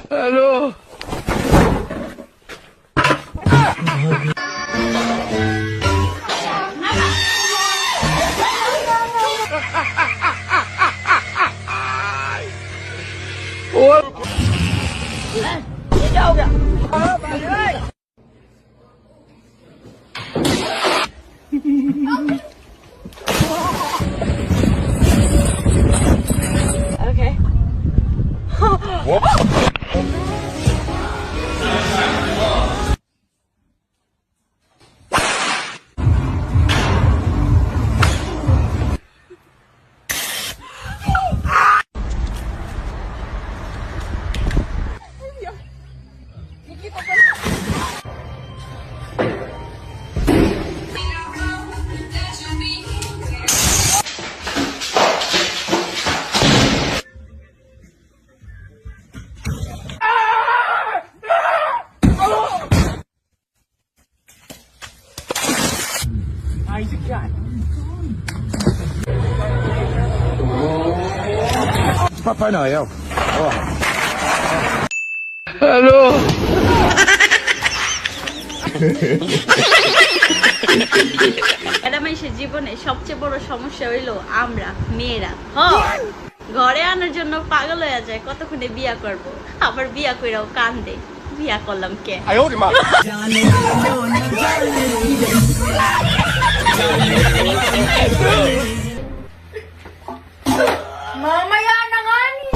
Hello. Ủa? Đi đâu kìa? Bà ơi. Okay. Papai Noel. Ó. Hello. এটা মানুষের জীবনে সবচেয়ে বড় সমস্যা হইলো আমরা মেয়েরা ঘরে আনার জন্য পাগল হয়ে যায় কতক্ষণে বিয়া করব, আবার বিয়া কইরাও কান্দে বিয়া করলাম কে। Mamaya na nga ni.